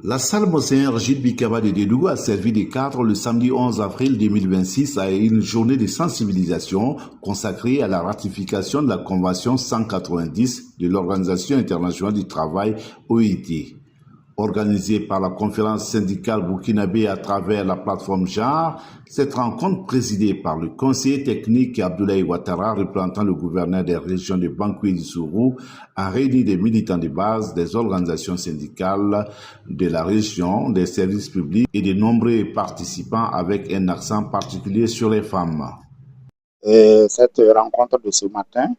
La salle Monseigneur Rachid Bikaba de Dédougou a servi de cadre le samedi 11 avril 2026 à une journée de sensibilisation consacrée à la ratification de la Convention 190 de l'Organisation internationale du travail (OIT). Organisée par la conférence syndicale burkinabé à travers la plateforme genre, cette rencontre présidée par le conseiller technique Abdoulaye Ouattara, représentant le gouverneur des régions de Bankou et d'Issourou, a réuni des militants de base des organisations syndicales de la région, des services publics et de nombreux participants avec un accent particulier sur les femmes. Cette rencontre de ce matin,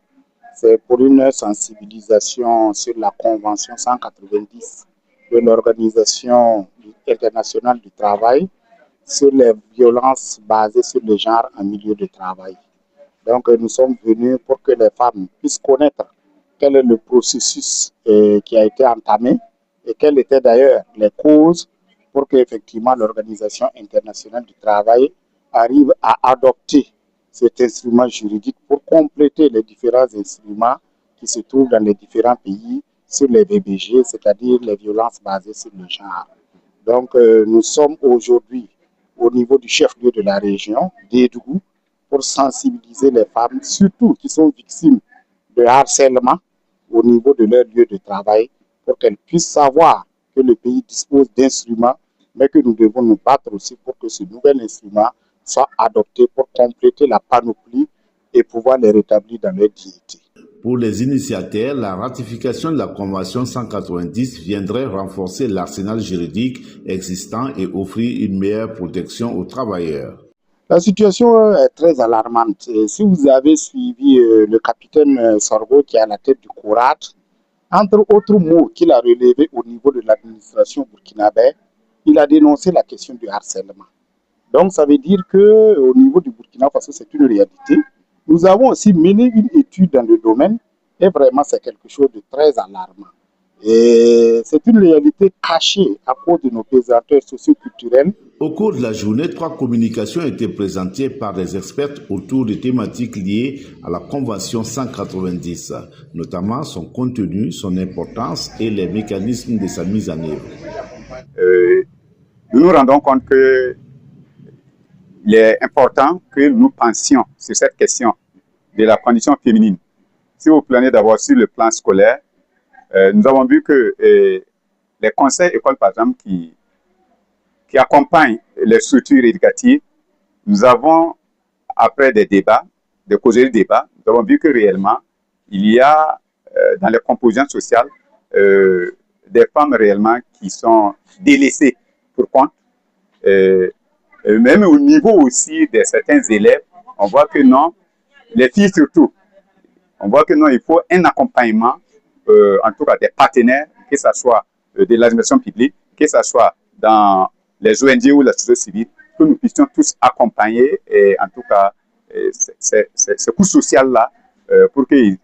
c'est pour une sensibilisation sur la Convention 190 de l'Organisation internationale du travail sur les violences basées sur le genre en milieu de travail. Donc nous sommes venus pour que les femmes puissent connaître quel est le processus qui a été entamé et quelles étaient d'ailleurs les causes pour qu'effectivement l'Organisation internationale du travail arrive à adopter cet instrument juridique pour compléter les différents instruments qui se trouvent dans les différents pays sur les VBG, c'est-à-dire les violences basées sur le genre. Donc nous sommes aujourd'hui au niveau du chef-lieu de la région, Dédougou, pour sensibiliser les femmes, surtout qui sont victimes de harcèlement au niveau de leur lieu de travail, pour qu'elles puissent savoir que le pays dispose d'instruments, mais que nous devons nous battre aussi pour que ce nouvel instrument soit adopté pour compléter la panoplie et pouvoir les rétablir dans leur dignité. Pour les initiateurs, la ratification de la Convention 190 viendrait renforcer l'arsenal juridique existant et offrir une meilleure protection aux travailleurs. La situation est très alarmante. Si vous avez suivi le capitaine Sorgho qui est à la tête du CORAD, entre autres mots qu'il a relevés au niveau de l'administration burkinabé, il a dénoncé la question du harcèlement. Donc ça veut dire qu'au niveau du Burkina Faso, c'est une réalité. Nous avons aussi mené une étude dans le domaine et vraiment c'est quelque chose de très alarmant. Et c'est une réalité cachée à cause de nos pesanteurs socioculturels. Au cours de la journée, 3 communications ont été présentées par des experts autour de thématiques liées à la Convention 190, notamment son contenu, son importance et les mécanismes de sa mise en œuvre. Nous nous rendons compte qu'il est important que nous pensions sur cette question de la condition féminine. Si vous prenez d'abord sur le plan scolaire, nous avons vu que les conseils écoles, par exemple, qui accompagnent les structures éducatives, nous avons, après des débats, des causeries de débats, nous avons vu que réellement, il y a dans les composantes sociales des femmes réellement qui sont délaissées pour compte. Même au niveau aussi de certains élèves, on voit que non, les filles surtout, on voit que non, il faut un accompagnement, en tout cas des partenaires, que ce soit de l'administration publique, que ce soit dans les ONG ou la société civile, que nous puissions tous accompagner, et en tout cas, ce coût social-là, pour qu'ils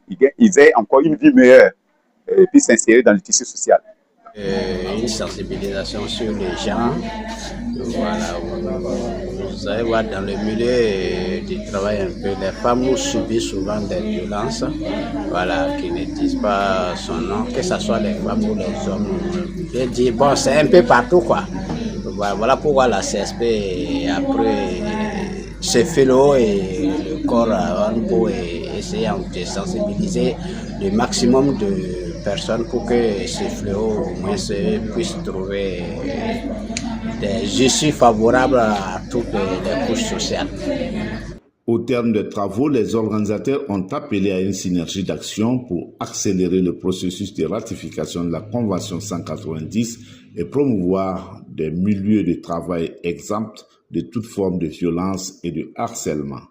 aient encore une vie meilleure et puissent s'insérer dans le tissu social. Une sensibilisation sur les gens. Voilà, vous allez voir dans le milieu du travail un peu, les femmes subissent souvent des violences, voilà, qui ne disent pas son nom, que ce soit les femmes ou les hommes. Je dis, bon, c'est un peu partout, quoi. Voilà pourquoi la CSP, après ce fléau et le corps en beau et essayer de sensibiliser le maximum de personnes pour que ce fléau au moins puisse trouver des issues favorables à toutes les couches sociales. Au terme des travaux, les organisateurs ont appelé à une synergie d'action pour accélérer le processus de ratification de la Convention 190 et promouvoir des milieux de travail exempts de toute forme de violence et de harcèlement.